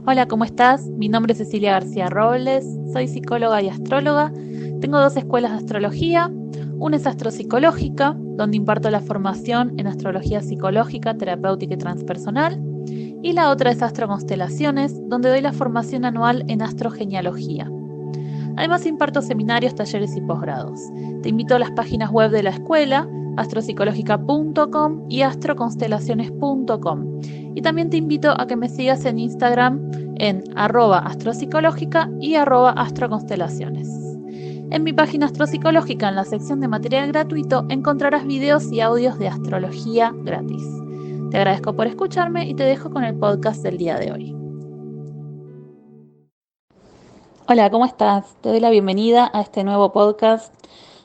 Hola, ¿cómo estás? Mi nombre es Cecilia García Robles, soy psicóloga y astróloga. Tengo dos escuelas de astrología. Una es astropsicológica, donde imparto la formación en astrología psicológica, terapéutica y transpersonal. Y la otra es astroconstelaciones, donde doy la formación anual en astrogenealogía. Además imparto seminarios, talleres y posgrados. Te invito a las páginas web de la escuela, astropsicológica.com y astroconstelaciones.com. Y también te invito a que me sigas en Instagram en @astropsicológica y @astroconstelaciones. En mi página Astropsicológica, en la sección de material gratuito, encontrarás videos y audios de astrología gratis. Te agradezco por escucharme y te dejo con el podcast del día de hoy. Hola, ¿cómo estás? Te doy la bienvenida a este nuevo podcast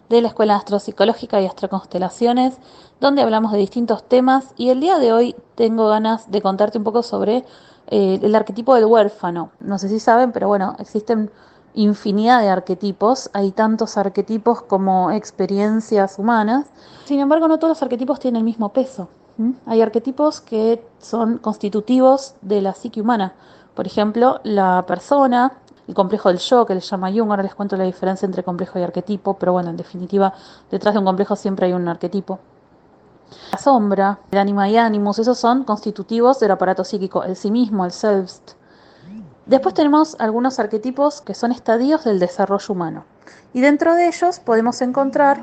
de la Escuela Astropsicológica y Astroconstelaciones, donde hablamos de distintos temas y el día de hoy tengo ganas de contarte un poco sobre el arquetipo del huérfano. No sé si saben, pero bueno, existen infinidad de arquetipos, hay tantos arquetipos como experiencias humanas. Sin embargo, no todos los arquetipos tienen el mismo peso. Hay arquetipos que son constitutivos de la psique humana. Por ejemplo, la persona, el complejo del yo, que le llama Jung. Ahora les cuento la diferencia entre complejo y arquetipo, pero bueno, en definitiva, detrás de un complejo siempre hay un arquetipo. La sombra, el anima y animus, esos son constitutivos del aparato psíquico, el sí mismo, el selbst. Después tenemos algunos arquetipos que son estadios del desarrollo humano. Y dentro de ellos podemos encontrar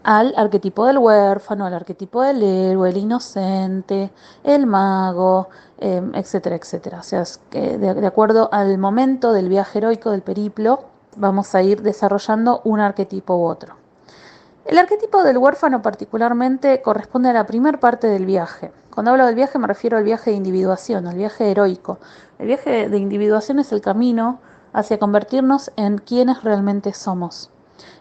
al arquetipo del huérfano, al arquetipo del héroe, el inocente, el mago, etcétera, etcétera. O sea, es que de acuerdo al momento del viaje heroico, del periplo, vamos a ir desarrollando un arquetipo u otro. El arquetipo del huérfano particularmente corresponde a la primera parte del viaje. Cuando hablo del viaje me refiero al viaje de individuación, al viaje heroico. El viaje de individuación es el camino hacia convertirnos en quienes realmente somos.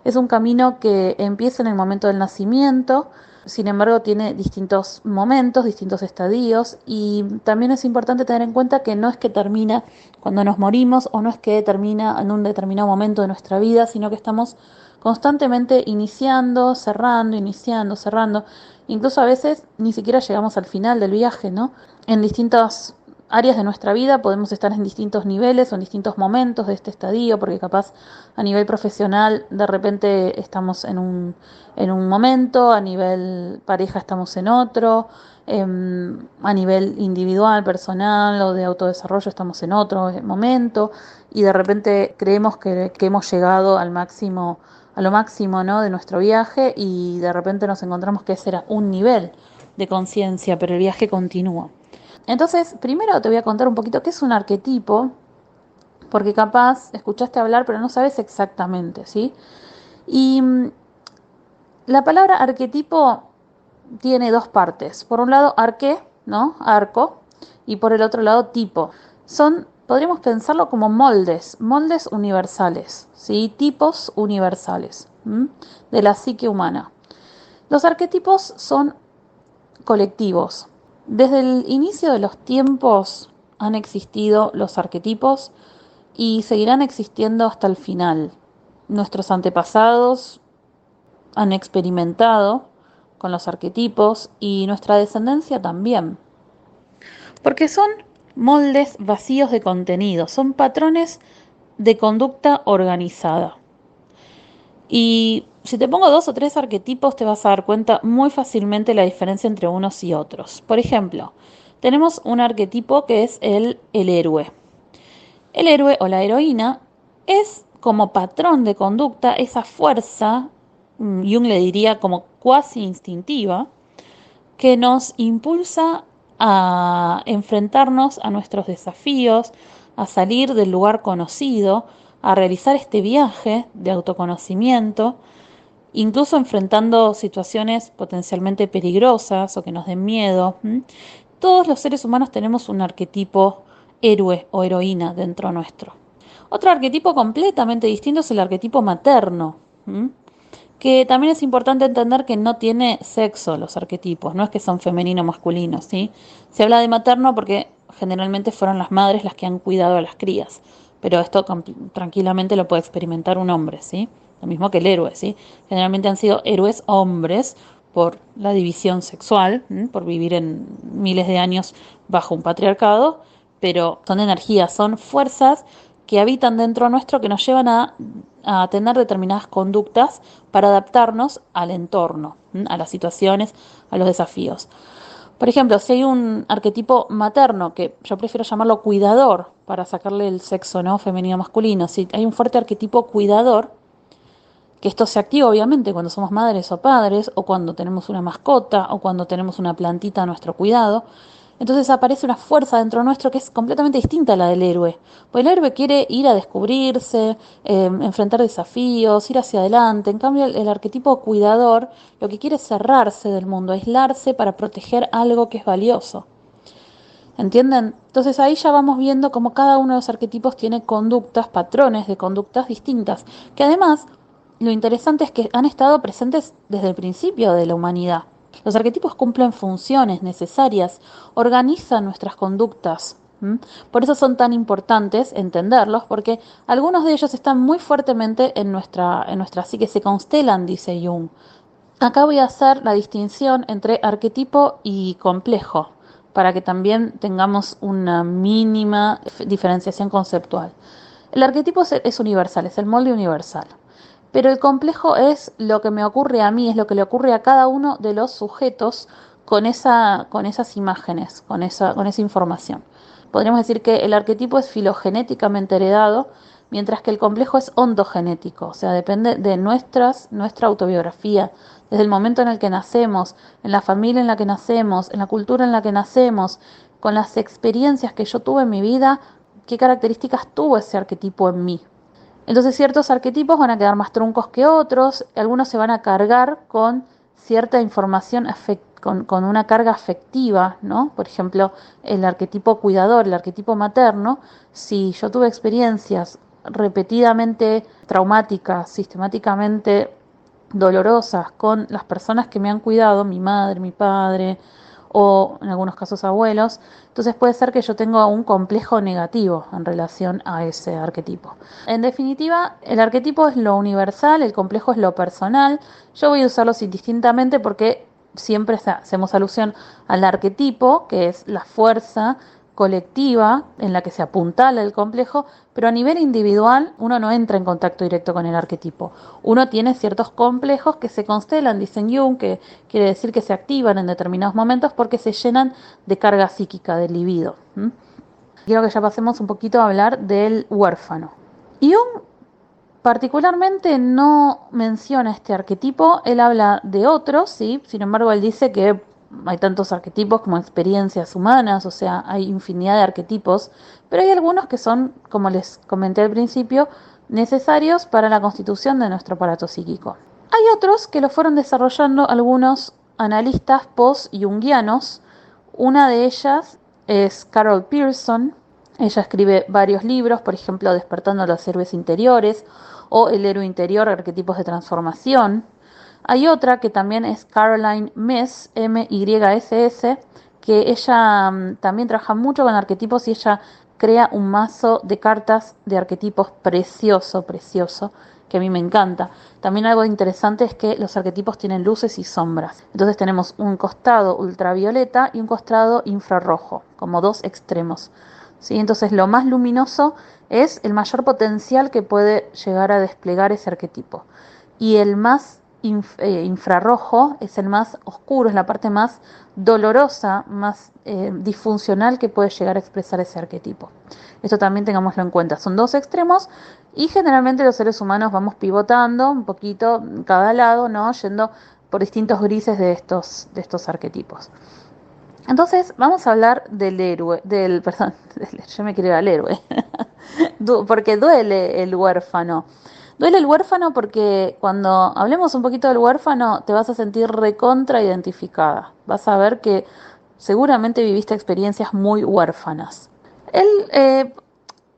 Es un camino que empieza en el momento del nacimiento, sin embargo tiene distintos momentos, distintos estadios, y también es importante tener en cuenta que no es que termina cuando nos morimos o no es que termina en un determinado momento de nuestra vida, sino que estamos constantemente iniciando, cerrando, iniciando, cerrando. Incluso a veces ni siquiera llegamos al final del viaje, ¿no? En distintas áreas de nuestra vida podemos estar en distintos niveles o en distintos momentos de este estadio, porque capaz a nivel profesional de repente estamos en un momento, a nivel pareja estamos en otro, a nivel individual, personal o de autodesarrollo estamos en otro momento, y de repente creemos que hemos llegado al máximo, a lo máximo, ¿no?, de nuestro viaje, y de repente nos encontramos que ese era un nivel de conciencia, pero el viaje continúa. Entonces, primero te voy a contar un poquito qué es un arquetipo, porque capaz escuchaste hablar pero no sabes exactamente, ¿sí? Y la palabra arquetipo tiene dos partes. Por un lado, arque, ¿no? Arco, y por el otro lado, tipo. Podríamos pensarlo como moldes, moldes universales, ¿sí? Tipos universales, de la psique humana. Los arquetipos son colectivos. Desde el inicio de los tiempos han existido los arquetipos y seguirán existiendo hasta el final. Nuestros antepasados han experimentado con los arquetipos y nuestra descendencia también. Porque son moldes vacíos de contenido, son patrones de conducta organizada. Y si te pongo dos o tres arquetipos te vas a dar cuenta muy fácilmente la diferencia entre unos y otros. Por ejemplo, tenemos un arquetipo que es el héroe. El héroe o la heroína es como patrón de conducta esa fuerza, Jung le diría como cuasi instintiva, que nos impulsa a enfrentarnos a nuestros desafíos, a salir del lugar conocido, a realizar este viaje de autoconocimiento, incluso enfrentando situaciones potencialmente peligrosas o que nos den miedo. Todos los seres humanos tenemos un arquetipo héroe o heroína dentro nuestro. Otro arquetipo completamente distinto es el arquetipo materno, que también es importante entender que no tiene sexo los arquetipos, no es que son femenino o masculino, ¿sí? Se habla de materno porque generalmente fueron las madres las que han cuidado a las crías, pero esto tranquilamente lo puede experimentar un hombre, ¿sí? Lo mismo que el héroe, ¿sí? Generalmente han sido héroes hombres por la división sexual, por vivir en miles de años bajo un patriarcado, pero son energías, son fuerzas que habitan dentro nuestro que nos llevan a tener determinadas conductas para adaptarnos al entorno, a las situaciones, a los desafíos. Por ejemplo, si hay un arquetipo materno, que yo prefiero llamarlo cuidador, para sacarle el sexo, ¿no? Femenino masculino, si hay un fuerte arquetipo cuidador, que esto se activa obviamente cuando somos madres o padres, o cuando tenemos una mascota, o cuando tenemos una plantita a nuestro cuidado. Entonces aparece una fuerza dentro nuestro que es completamente distinta a la del héroe. Pues el héroe quiere ir a descubrirse, enfrentar desafíos, ir hacia adelante. En cambio, el arquetipo cuidador lo que quiere es cerrarse del mundo, aislarse para proteger algo que es valioso. ¿Entienden? Entonces ahí ya vamos viendo cómo cada uno de los arquetipos tiene conductas, patrones de conductas distintas, que además lo interesante es que han estado presentes desde el principio de la humanidad. Los arquetipos cumplen funciones necesarias, organizan nuestras conductas. Por eso son tan importantes entenderlos, porque algunos de ellos están muy fuertemente en nuestra psique, se constelan, dice Jung. Acá voy a hacer la distinción entre arquetipo y complejo, para que también tengamos una mínima diferenciación conceptual. El arquetipo es universal, es el molde universal. Pero el complejo es lo que me ocurre a mí, es lo que le ocurre a cada uno de los sujetos con esas imágenes, con esa información. Podríamos decir que el arquetipo es filogenéticamente heredado, mientras que el complejo es ontogenético, o sea, depende de nuestra autobiografía, desde el momento en el que nacemos, en la familia en la que nacemos, en la cultura en la que nacemos, con las experiencias que yo tuve en mi vida, qué características tuvo ese arquetipo en mí. Entonces ciertos arquetipos van a quedar más truncos que otros, algunos se van a cargar con cierta información con una carga afectiva, ¿no? Por ejemplo, el arquetipo cuidador, el arquetipo materno, si yo tuve experiencias repetidamente traumáticas, sistemáticamente dolorosas con las personas que me han cuidado, mi madre, mi padre, o en algunos casos abuelos, entonces puede ser que yo tenga un complejo negativo en relación a ese arquetipo. En definitiva, el arquetipo es lo universal, el complejo es lo personal. Yo voy a usarlos indistintamente porque siempre hacemos alusión al arquetipo, que es la fuerza colectiva en la que se apuntala el complejo, pero a nivel individual uno no entra en contacto directo con el arquetipo. Uno tiene ciertos complejos que se constelan, dicen Jung, que quiere decir que se activan en determinados momentos porque se llenan de carga psíquica, del libido. Quiero que ya pasemos un poquito a hablar del huérfano. Jung particularmente no menciona este arquetipo, él habla de otros, ¿sí? Sin embargo, él dice que hay tantos arquetipos como experiencias humanas, o sea, hay infinidad de arquetipos, pero hay algunos que son, como les comenté al principio, necesarios para la constitución de nuestro aparato psíquico. Hay otros que lo fueron desarrollando algunos analistas post-jungianos. Una de ellas es Carol Pearson. Ella escribe varios libros, por ejemplo, Despertando a los héroes interiores o El héroe interior, arquetipos de transformación. Hay otra que también es Caroline Myss, Myss, que ella también trabaja mucho con arquetipos y ella crea un mazo de cartas de arquetipos precioso, precioso, que a mí me encanta. También algo interesante es que los arquetipos tienen luces y sombras. Entonces tenemos un costado ultravioleta y un costado infrarrojo, como dos extremos. ¿Sí? Entonces lo más luminoso es el mayor potencial que puede llegar a desplegar ese arquetipo. Y el más infrarrojo es el más oscuro, es la parte más dolorosa, más disfuncional que puede llegar a expresar ese arquetipo. Esto también tengámoslo en cuenta. Son dos extremos y generalmente los seres humanos vamos pivotando un poquito cada lado, ¿no? Yendo por distintos grises de estos arquetipos. Entonces vamos a hablar del héroe, perdón, yo me quiero ir al héroe, porque duele el huérfano. Duele el huérfano porque cuando hablemos un poquito del huérfano te vas a sentir recontra identificada. Vas a ver que seguramente viviste experiencias muy huérfanas.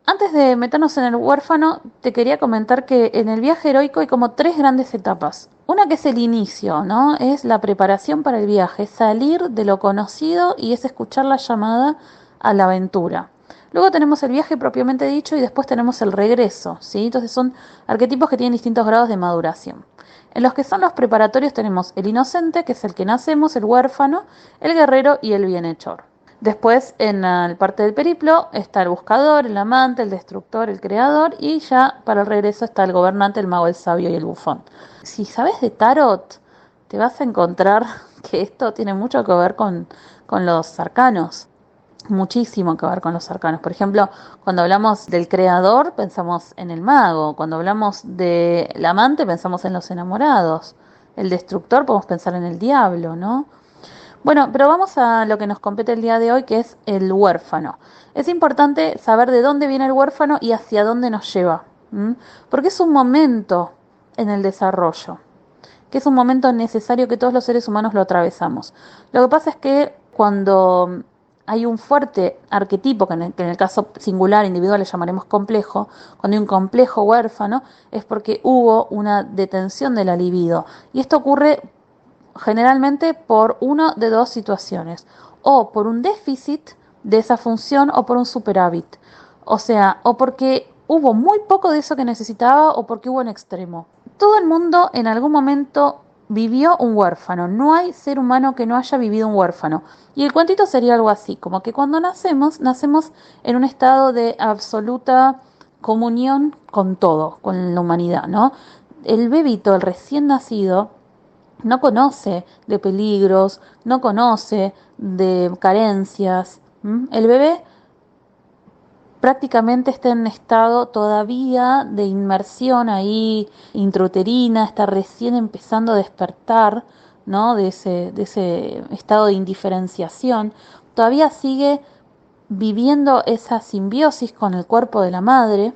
Antes de meternos en el huérfano, te quería comentar que en el viaje heroico hay como tres grandes etapas. Una que es el inicio, ¿no? Es la preparación para el viaje, salir de lo conocido y es escuchar la llamada a la aventura. Luego tenemos el viaje propiamente dicho y después tenemos el regreso, ¿sí? Entonces son arquetipos que tienen distintos grados de maduración. En los que son los preparatorios tenemos el inocente, que es el que nacemos, el huérfano, el guerrero y el bienhechor. Después, en la parte del periplo, está el buscador, el amante, el destructor, el creador, y ya para el regreso está el gobernante, el mago, el sabio y el bufón. Si sabes de tarot, te vas a encontrar que esto tiene mucho que ver con los arcanos, muchísimo que ver con los arcanos. Por ejemplo, cuando hablamos del creador, pensamos en el mago. Cuando hablamos del amante, pensamos en los enamorados. El destructor, podemos pensar en el diablo, ¿no? Bueno, pero vamos a lo que nos compete el día de hoy, que es el huérfano. Es importante saber de dónde viene el huérfano y hacia dónde nos lleva, ¿m? Porque es un momento en el desarrollo, que es un momento necesario que todos los seres humanos lo atravesamos. Lo que pasa es que cuando hay un fuerte arquetipo, que en el caso singular, individual, le llamaremos complejo, cuando hay un complejo huérfano, es porque hubo una detención de la libido. Y esto ocurre generalmente por una de dos situaciones, o por un déficit de esa función o por un superávit. O sea, o porque hubo muy poco de eso que necesitaba o porque hubo un extremo. Todo el mundo en algún momento vivió un huérfano. No hay ser humano que no haya vivido un huérfano. Y el cuentito sería algo así, como que cuando nacemos en un estado de absoluta comunión con todo, con la humanidad, ¿no? El bebito, el recién nacido, no conoce de peligros, no conoce de carencias. El bebé prácticamente está en un estado todavía de inmersión ahí intrauterina, está recién empezando a despertar, ¿no? De ese estado de indiferenciación. Todavía sigue viviendo esa simbiosis con el cuerpo de la madre.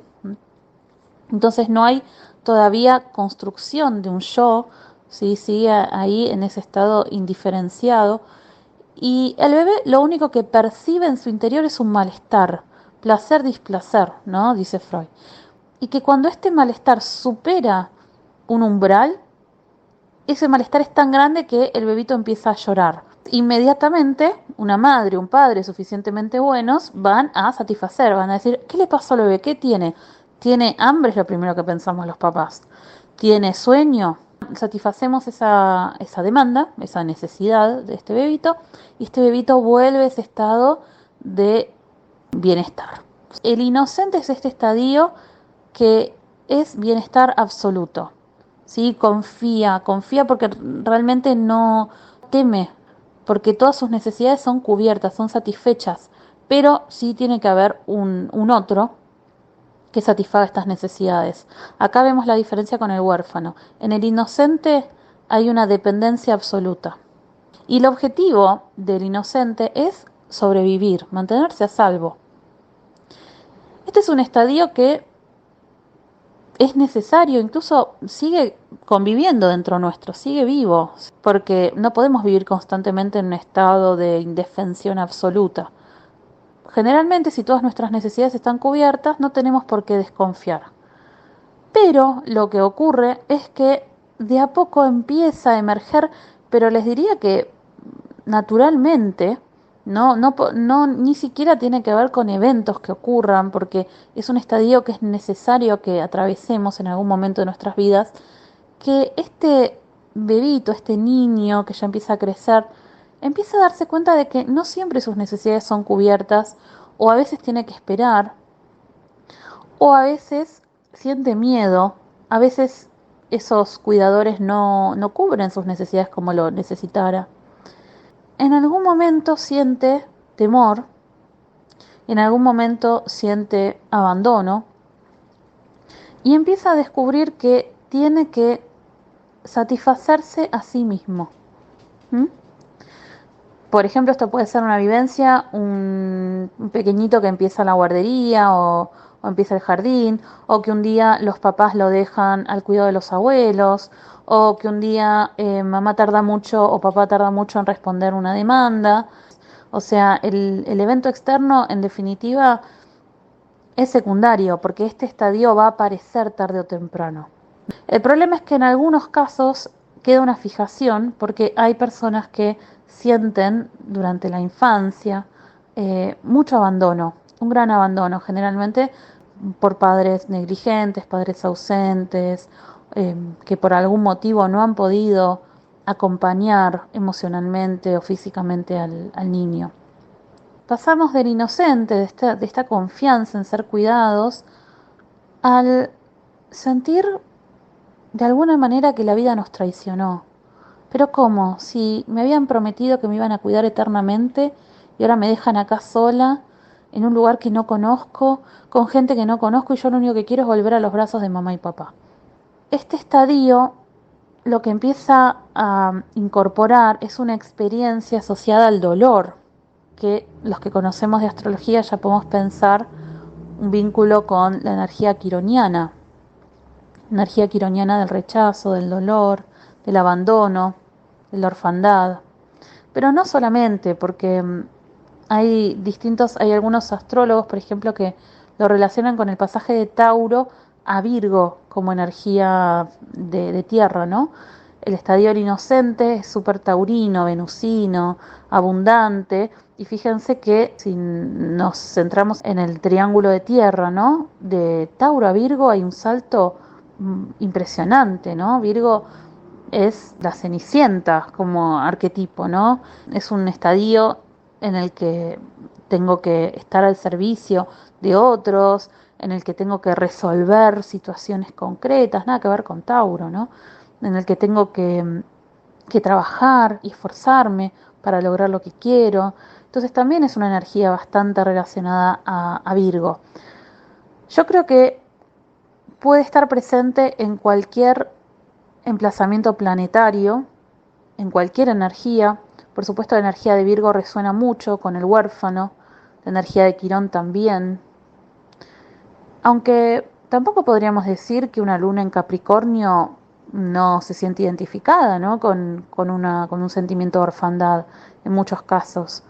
Entonces no hay todavía construcción de un yo, ¿sí? Sigue ahí en ese estado indiferenciado. Y el bebé lo único que percibe en su interior es un malestar, placer, displacer, ¿no? Dice Freud. Y que cuando este malestar supera un umbral, ese malestar es tan grande que el bebito empieza a llorar. Inmediatamente, una madre, un padre suficientemente buenos van a satisfacer, van a decir, ¿qué le pasó al bebé? ¿Qué tiene? ¿Tiene hambre? Es lo primero que pensamos los papás. ¿Tiene sueño? Satisfacemos esa demanda, esa necesidad de este bebito, y este bebito vuelve a ese estado de bienestar. El inocente es este estadio que es bienestar absoluto. ¿Sí? Confía porque realmente no teme, porque todas sus necesidades son cubiertas, son satisfechas, pero sí tiene que haber un otro que satisfaga estas necesidades. Acá vemos la diferencia con el huérfano. En el inocente hay una dependencia absoluta. Y el objetivo del inocente es sobrevivir, mantenerse a salvo. Este es un estadio que es necesario, incluso sigue conviviendo dentro nuestro, sigue vivo, porque no podemos vivir constantemente en un estado de indefensión absoluta. Generalmente, si todas nuestras necesidades están cubiertas, no tenemos por qué desconfiar. Pero lo que ocurre es que de a poco empieza a emerger, pero les diría que naturalmente, no, ni siquiera tiene que ver con eventos que ocurran, porque es un estadio que es necesario que atravesemos en algún momento de nuestras vidas, que este bebito, este niño que ya empieza a crecer, empieza a darse cuenta de que no siempre sus necesidades son cubiertas, o a veces tiene que esperar, o a veces siente miedo, a veces esos cuidadores no cubren sus necesidades como lo necesitara. En algún momento siente temor, en algún momento siente abandono y empieza a descubrir que tiene que satisfacerse a sí mismo. ¿Mm? Por ejemplo, esto puede ser una vivencia, un pequeñito que empieza la guardería o empieza el jardín, o que un día los papás lo dejan al cuidado de los abuelos, o que un día mamá tarda mucho o papá tarda mucho en responder una demanda. O sea, el evento externo, en definitiva, es secundario, porque este estadio va a aparecer tarde o temprano. El problema es que en algunos casos queda una fijación, porque hay personas que sienten durante la infancia mucho abandono, un gran abandono, generalmente por padres negligentes, padres ausentes, que por algún motivo no han podido acompañar emocionalmente o físicamente al niño. pasamos del inocente, de esta confianza en ser cuidados, al sentir de alguna manera que la vida nos traicionó. Pero ¿cómo? Si me habían prometido que me iban a cuidar eternamente y ahora me dejan acá sola, en un lugar que no conozco, con gente que no conozco y yo lo único que quiero es volver a los brazos de mamá y papá. Este estadio lo que empieza a incorporar es una experiencia asociada al dolor, que los que conocemos de astrología ya podemos pensar un vínculo con la energía quironiana del rechazo, del dolor, del abandono, de la orfandad. Pero no solamente, porque hay algunos astrólogos, por ejemplo, que lo relacionan con el pasaje de Tauro a Virgo como energía de tierra, ¿no? El estadio del inocente es súper taurino, venusino, abundante, y fíjense que si nos centramos en el triángulo de tierra, ¿no? De Tauro a Virgo hay un salto impresionante, ¿no? Virgo es la Cenicienta como arquetipo, ¿no? Es un estadio en el que tengo que estar al servicio de otros, en el que tengo que resolver situaciones concretas, nada que ver con Tauro, ¿no? En el que tengo que trabajar y esforzarme para lograr lo que quiero. Entonces también es una energía bastante relacionada a Virgo. Yo creo que puede estar presente en cualquier emplazamiento planetario, en cualquier energía. Por supuesto, la energía de Virgo resuena mucho con el huérfano, la energía de Quirón también. Aunque tampoco podríamos decir que una luna en Capricornio no se siente identificada, ¿no? con un sentimiento de orfandad en muchos casos.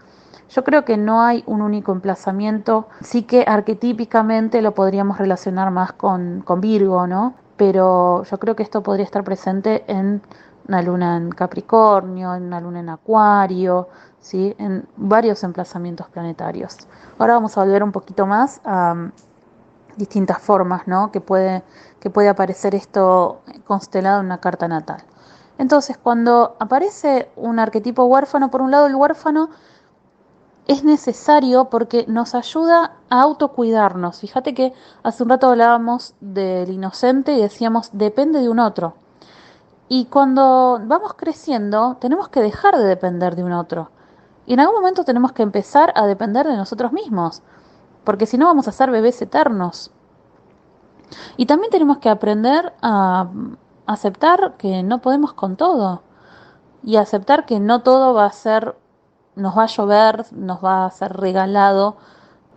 Yo creo que no hay un único emplazamiento, sí que arquetípicamente lo podríamos relacionar más con Virgo, ¿no? Pero yo creo que esto podría estar presente en una luna en Capricornio, en una luna en Acuario, ¿sí? En varios emplazamientos planetarios. Ahora vamos a volver un poquito más a distintas formas, ¿no? que puede aparecer esto constelado en una carta natal. Entonces, cuando aparece un arquetipo huérfano, por un lado el huérfano es necesario porque nos ayuda a autocuidarnos. Fíjate que hace un rato hablábamos del inocente y decíamos depende de un otro. Y cuando vamos creciendo, tenemos que dejar de depender de un otro. Y en algún momento tenemos que empezar a depender de nosotros mismos, porque si no vamos a ser bebés eternos. Y también tenemos que aprender a aceptar que no podemos con todo y aceptar que no todo va a ser, nos va a llover, nos va a ser regalado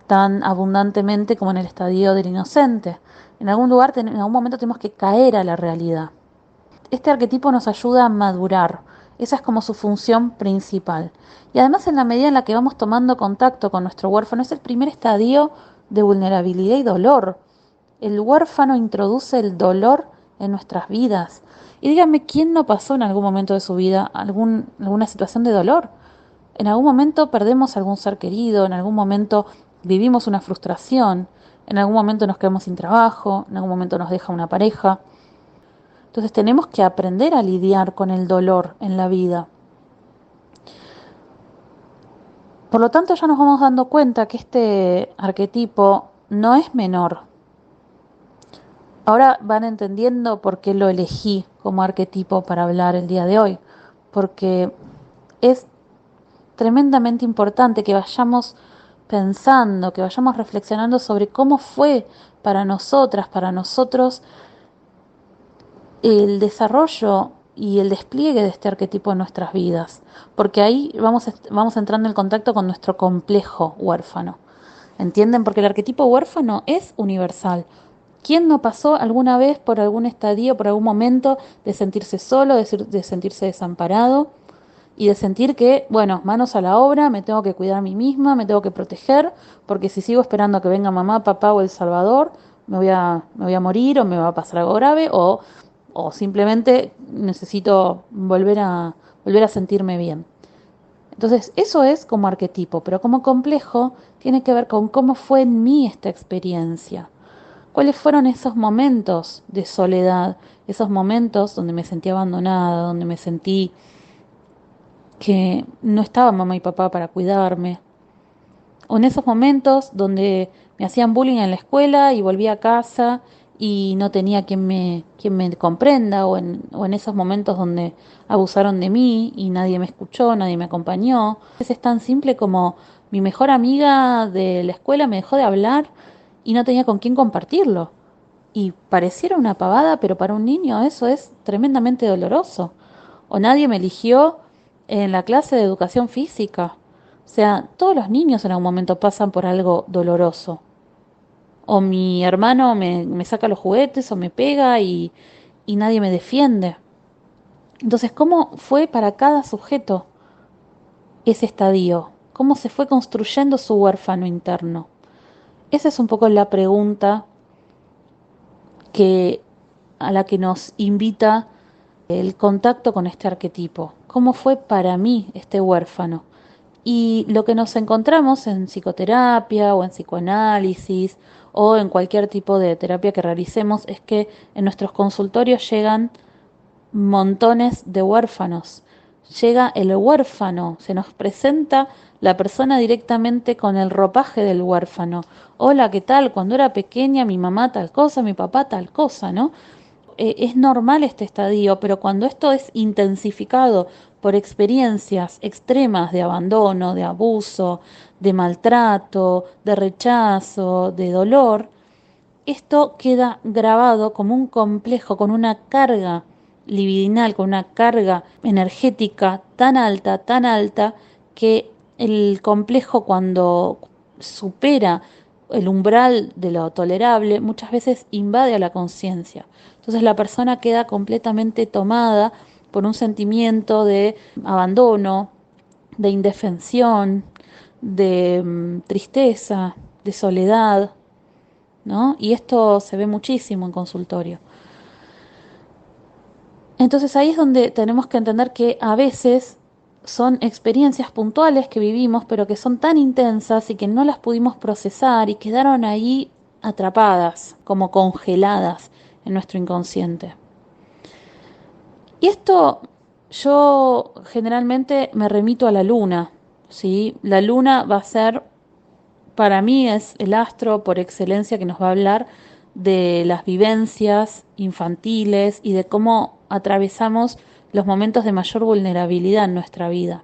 tan abundantemente como en el estadio del inocente. En algún lugar, en algún momento tenemos que caer a la realidad. Este arquetipo nos ayuda a madurar. Esa es como su función principal. Y además en la medida en la que vamos tomando contacto con nuestro huérfano, es el primer estadio de vulnerabilidad y dolor. El huérfano introduce el dolor en nuestras vidas. Y díganme, ¿quién no pasó en algún momento de su vida alguna situación de dolor? En algún momento perdemos algún ser querido, en algún momento vivimos una frustración, en algún momento nos quedamos sin trabajo, en algún momento nos deja una pareja. Entonces tenemos que aprender a lidiar con el dolor en la vida. Por lo tanto, ya nos vamos dando cuenta que este arquetipo no es menor. Ahora van entendiendo por qué lo elegí como arquetipo para hablar el día de hoy, porque es tremendamente importante que vayamos pensando, que vayamos reflexionando sobre cómo fue para nosotras, para nosotros, el desarrollo y el despliegue de este arquetipo en nuestras vidas, porque ahí vamos entrando en contacto con nuestro complejo huérfano. ¿Entienden? Porque el arquetipo huérfano es universal. ¿Quién no pasó alguna vez por algún estadio, por algún momento de sentirse solo, de sentirse desamparado y de sentir que, bueno, manos a la obra, me tengo que cuidar a mí misma, me tengo que proteger, porque si sigo esperando a que venga mamá, papá o El Salvador, me voy a morir o me va a pasar algo grave o simplemente necesito volver a sentirme bien. Entonces, eso es como arquetipo, pero como complejo tiene que ver con cómo fue en mí esta experiencia. ¿Cuáles fueron esos momentos de soledad? Esos momentos donde me sentí abandonada, donde me sentí que no estaba mamá y papá para cuidarme. O en esos momentos donde me hacían bullying en la escuela y volví a casa y no tenía quien me comprenda, o en esos momentos donde abusaron de mí y nadie me escuchó, nadie me acompañó. Es tan simple como mi mejor amiga de la escuela me dejó de hablar y no tenía con quién compartirlo. Y pareciera una pavada, pero para un niño eso es tremendamente doloroso. O nadie me eligió en la clase de educación física. O sea, todos los niños en algún momento pasan por algo doloroso. O mi hermano me saca los juguetes o me pega y nadie me defiende. Entonces, ¿cómo fue para cada sujeto ese estadio? ¿Cómo se fue construyendo su huérfano interno? Esa es un poco la pregunta que, a la que nos invita el contacto con este arquetipo. ¿Cómo fue para mí este huérfano? Y lo que nos encontramos en psicoterapia o en psicoanálisis o en cualquier tipo de terapia que realicemos es que en nuestros consultorios llegan montones de huérfanos. Llega el huérfano, se nos presenta la persona directamente con el ropaje del huérfano. Hola, ¿qué tal? Cuando era pequeña mi mamá tal cosa, mi papá tal cosa, ¿no? Es normal este estadio, pero cuando esto es intensificado por experiencias extremas de abandono, de abuso, de maltrato, de rechazo, de dolor, esto queda grabado como un complejo con una carga libidinal, con una carga energética tan alta, que el complejo cuando supera el umbral de lo tolerable, muchas veces invade a la conciencia. Entonces la persona queda completamente tomada por un sentimiento de abandono, de indefensión, de tristeza, de soledad, ¿no? Y esto se ve muchísimo en consultorio. Entonces ahí es donde tenemos que entender que a veces son experiencias puntuales que vivimos, pero que son tan intensas y que no las pudimos procesar y quedaron ahí atrapadas, como congeladas en nuestro inconsciente. Y esto yo generalmente me remito a la luna, ¿sí? La luna va a ser, para mí es el astro por excelencia que nos va a hablar de las vivencias infantiles y de cómo atravesamos los momentos de mayor vulnerabilidad en nuestra vida.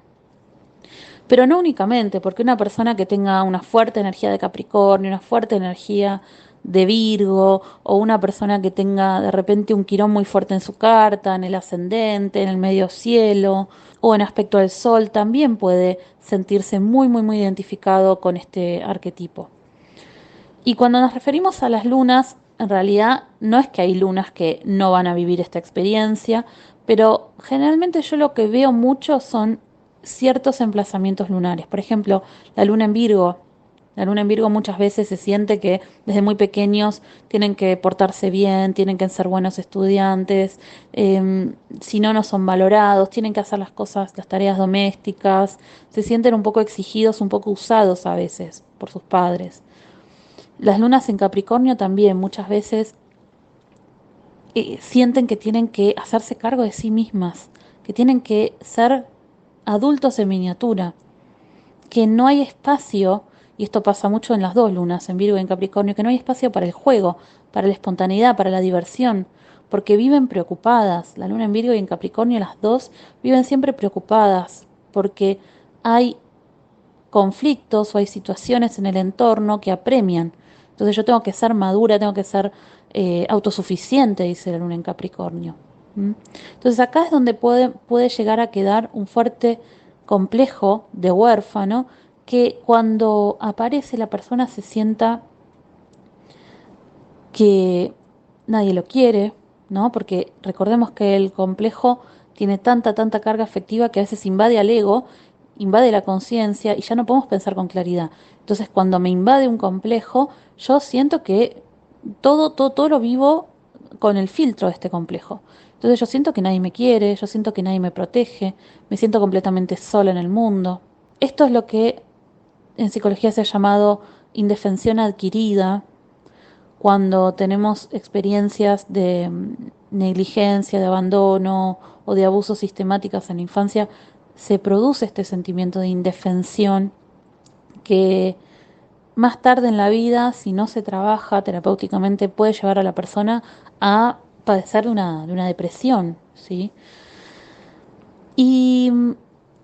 Pero no únicamente, porque una persona que tenga una fuerte energía de Capricornio, una fuerte energía de Virgo, o una persona que tenga de repente un quirón muy fuerte en su carta, en el ascendente, en el medio cielo, o en aspecto al sol, también puede sentirse muy identificado con este arquetipo. Y cuando nos referimos a las lunas, en realidad no es que hay lunas que no van a vivir esta experiencia, pero generalmente yo lo que veo mucho son ciertos emplazamientos lunares. Por ejemplo, la luna en Virgo. La luna en Virgo muchas veces se siente que desde muy pequeños tienen que portarse bien, tienen que ser buenos estudiantes, si no, no son valorados, tienen que hacer las cosas, las tareas domésticas, se sienten un poco exigidos, un poco usados a veces por sus padres. Las lunas en Capricornio también muchas veces sienten que tienen que hacerse cargo de sí mismas, que tienen que ser adultos en miniatura, que no hay espacio, y esto pasa mucho en las dos lunas, en Virgo y en Capricornio, que no hay espacio para el juego, para la espontaneidad, para la diversión, porque viven preocupadas. La luna en Virgo y en Capricornio, las dos viven siempre preocupadas, porque hay conflictos o hay situaciones en el entorno que apremian. Entonces yo tengo que ser madura, tengo que ser autosuficiente, dice la luna en Capricornio. ¿Mm? Entonces acá es donde puede llegar a quedar un fuerte complejo de huérfano que cuando aparece la persona se sienta que nadie lo quiere, ¿no? Porque recordemos que el complejo tiene tanta carga afectiva que a veces invade al ego, invade la conciencia y ya no podemos pensar con claridad. Entonces, cuando me invade un complejo, yo siento que todo lo vivo con el filtro de este complejo. Entonces yo siento que nadie me quiere, yo siento que nadie me protege, me siento completamente sola en el mundo. Esto es lo que en psicología se ha llamado indefensión adquirida, cuando tenemos experiencias de negligencia, de abandono o de abusos sistemáticos en la infancia, se produce este sentimiento de indefensión que más tarde en la vida, si no se trabaja terapéuticamente, puede llevar a la persona a padecer de una depresión, ¿sí? Y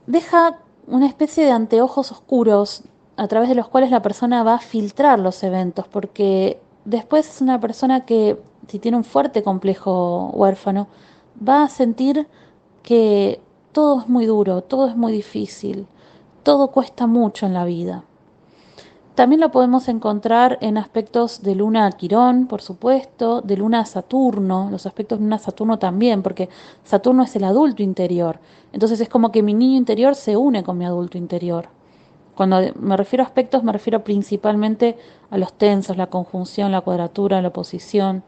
deja una especie de anteojos oscuros a través de los cuales la persona va a filtrar los eventos, porque después es una persona que, si tiene un fuerte complejo huérfano, va a sentir que todo es muy duro, todo es muy difícil, todo cuesta mucho en la vida. También lo podemos encontrar en aspectos de Luna a Quirón, por supuesto, de Luna a Saturno, los aspectos de Luna a Saturno también, porque Saturno es el adulto interior. Entonces es como que mi niño interior se une con mi adulto interior. Cuando me refiero a aspectos, me refiero principalmente a los tensos, la conjunción, la cuadratura, la oposición.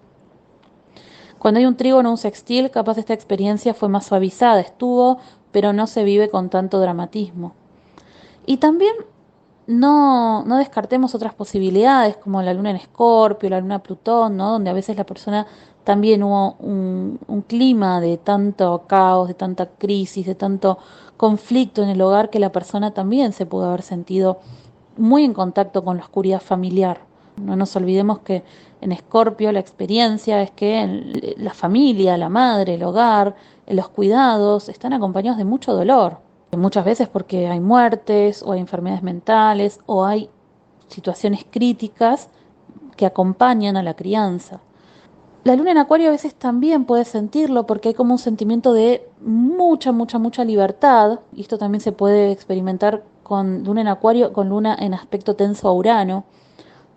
Cuando hay un trígono o un sextil, capaz esta experiencia fue más suavizada, estuvo, pero no se vive con tanto dramatismo. Y también no descartemos otras posibilidades, como la luna en Escorpio, la luna Plutón, ¿no? Donde a veces la persona también hubo un clima de tanto caos, de tanta crisis, de tanto conflicto en el hogar, que la persona también se pudo haber sentido muy en contacto con la oscuridad familiar. No nos olvidemos que en Escorpio la experiencia es que la familia, la madre, el hogar, los cuidados están acompañados de mucho dolor. Muchas veces porque hay muertes o hay enfermedades mentales o hay situaciones críticas que acompañan a la crianza. La luna en Acuario a veces también puede sentirlo porque hay como un sentimiento de mucha libertad, y esto también se puede experimentar con luna en Acuario, con luna en aspecto tenso a Urano,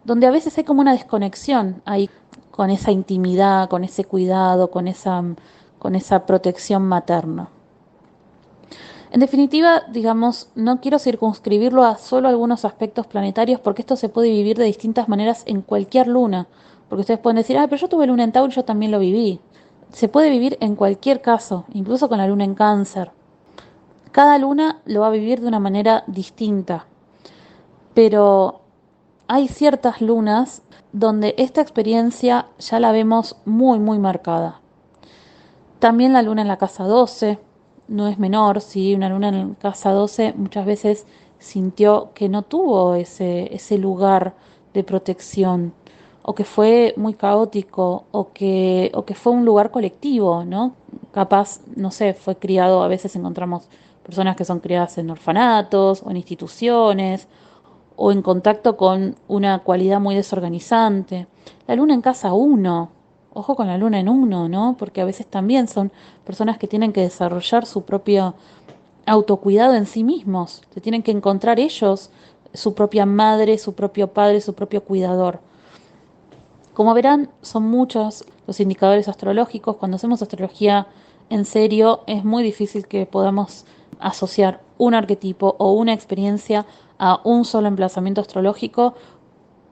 donde a veces hay como una desconexión ahí con esa intimidad, con ese cuidado, con esa protección materna. En definitiva, digamos, no quiero circunscribirlo a solo algunos aspectos planetarios porque esto se puede vivir de distintas maneras en cualquier luna. Porque ustedes pueden decir, pero yo tuve luna en Tauro y yo también lo viví. Se puede vivir en cualquier caso, incluso con la luna en Cáncer. Cada luna lo va a vivir de una manera distinta. Pero hay ciertas lunas donde esta experiencia ya la vemos muy marcada. También la luna en la casa 12 no es menor, si una luna en la casa 12 muchas veces sintió que no tuvo ese lugar de protección, o que fue muy caótico, o que fue un lugar colectivo, ¿no? Capaz, no sé, fue criado, a veces encontramos personas que son criadas en orfanatos o en instituciones, o en contacto con una cualidad muy desorganizante. La luna en casa 1, ojo con la luna en 1, ¿no? Porque a veces también son personas que tienen que desarrollar su propio autocuidado en sí mismos, se tienen que encontrar ellos su propia madre, su propio padre, su propio cuidador. Como verán, son muchos los indicadores astrológicos. Cuando hacemos astrología en serio, es muy difícil que podamos asociar un arquetipo o una experiencia a un solo emplazamiento astrológico,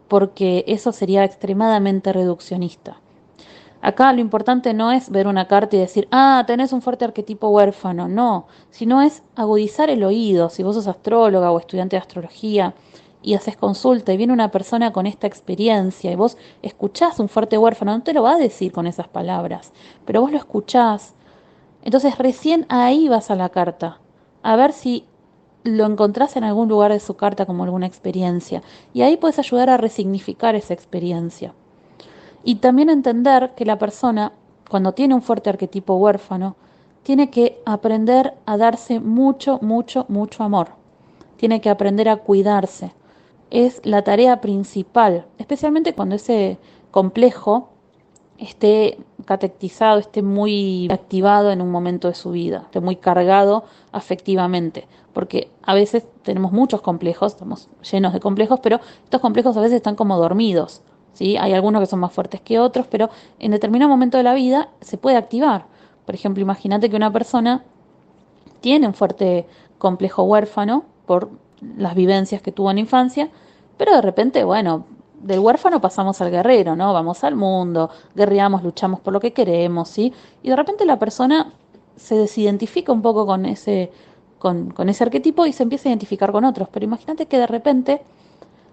porque eso sería extremadamente reduccionista. Acá lo importante no es ver una carta y decir, tenés un fuerte arquetipo huérfano, no, sino es agudizar el oído. Si vos sos astróloga o estudiante de astrología y haces consulta y viene una persona con esta experiencia y vos escuchás un fuerte huérfano, no te lo va a decir con esas palabras, pero vos lo escuchás. Entonces recién ahí vas a la carta, a ver si lo encontrás en algún lugar de su carta como alguna experiencia, y ahí puedes ayudar a resignificar esa experiencia. Y también entender que la persona, cuando tiene un fuerte arquetipo huérfano, tiene que aprender a darse mucho amor. Tiene que aprender a cuidarse. Es la tarea principal, especialmente cuando ese complejo esté catequizado, esté muy activado en un momento de su vida, esté muy cargado afectivamente, porque a veces tenemos muchos complejos, estamos llenos de complejos, pero estos complejos a veces están como dormidos, ¿sí? Hay algunos que son más fuertes que otros, pero en determinado momento de la vida se puede activar. Por ejemplo, imagínate que una persona tiene un fuerte complejo huérfano por las vivencias que tuvo en la infancia, pero de repente, bueno, del huérfano pasamos al guerrero, ¿no? Vamos al mundo, guerreamos, luchamos por lo que queremos, ¿sí? Y de repente la persona se desidentifica un poco con ese arquetipo y se empieza a identificar con otros. Pero imagínate que de repente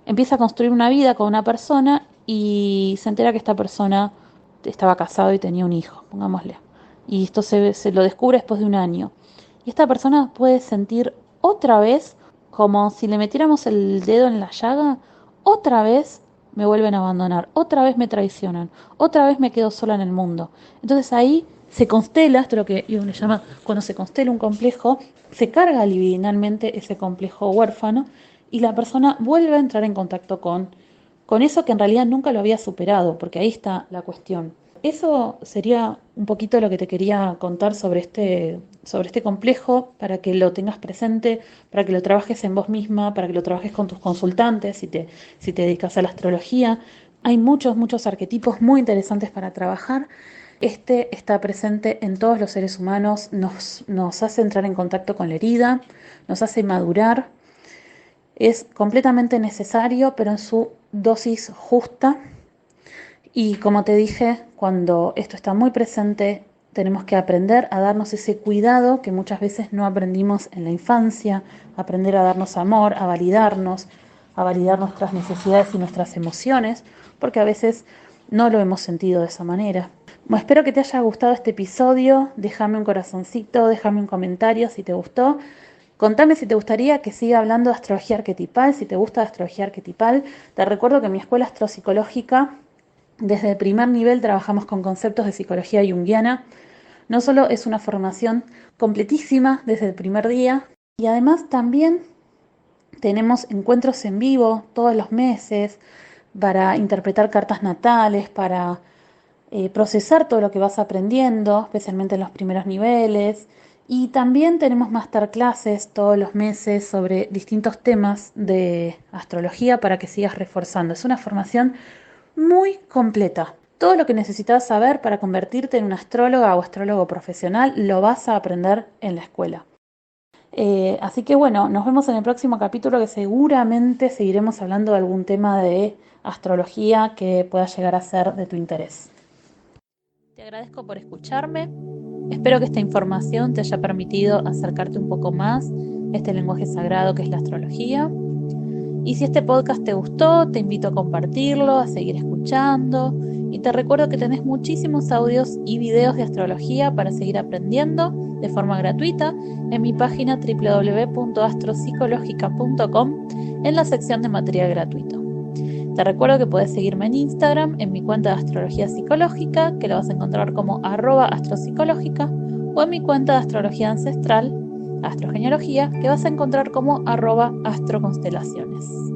empieza a construir una vida con una persona y se entera que esta persona estaba casado y tenía un hijo, pongámosle. Y esto se lo descubre después de un año. Y esta persona puede sentir otra vez como si le metiéramos el dedo en la llaga, otra vez me vuelven a abandonar, otra vez me traicionan, otra vez me quedo sola en el mundo. Entonces ahí se constela, esto es lo que Jung le llama, cuando se constela un complejo, se carga libidinalmente ese complejo huérfano y la persona vuelve a entrar en contacto con eso que en realidad nunca lo había superado, porque ahí está la cuestión. Eso sería un poquito lo que te quería contar sobre este complejo, para que lo tengas presente, para que lo trabajes en vos misma, para que lo trabajes con tus consultantes, si te dedicas a la astrología. Hay muchos arquetipos muy interesantes para trabajar. Este está presente en todos los seres humanos, nos hace entrar en contacto con la herida, nos hace madurar. Es completamente necesario, pero en su dosis justa. Y como te dije, cuando esto está muy presente, tenemos que aprender a darnos ese cuidado que muchas veces no aprendimos en la infancia, aprender a darnos amor, a validar nuestras necesidades y nuestras emociones, porque a veces no lo hemos sentido de esa manera. Bueno, espero que te haya gustado este episodio, déjame un corazoncito, déjame un comentario si te gustó. Contame si te gustaría que siga hablando de astrología arquetipal, si te gusta la astrología arquetipal. Te recuerdo que en mi escuela astropsicológica, desde el primer nivel, trabajamos con conceptos de psicología junguiana. No solo es una formación completísima desde el primer día, y además también tenemos encuentros en vivo todos los meses para interpretar cartas natales, para procesar todo lo que vas aprendiendo, especialmente en los primeros niveles. Y también tenemos masterclasses todos los meses sobre distintos temas de astrología para que sigas reforzando. Es una formación muy completa. Todo lo que necesitas saber para convertirte en una astróloga o astrólogo profesional lo vas a aprender en la escuela. Así que bueno, nos vemos en el próximo capítulo, que seguramente seguiremos hablando de algún tema de astrología que pueda llegar a ser de tu interés. Te agradezco por escucharme. Espero que esta información te haya permitido acercarte un poco más a este lenguaje sagrado que es la astrología. Y si este podcast te gustó, te invito a compartirlo, a seguir escuchando. Y te recuerdo que tenés muchísimos audios y videos de astrología para seguir aprendiendo de forma gratuita en mi página www.astropsicologica.com en la sección de material gratuito. Te recuerdo que puedes seguirme en Instagram en mi cuenta de astrología psicológica, que la vas a encontrar como @astropsicológica, o en mi cuenta de astrología ancestral, astrogenealogía, que vas a encontrar como @astroconstelaciones.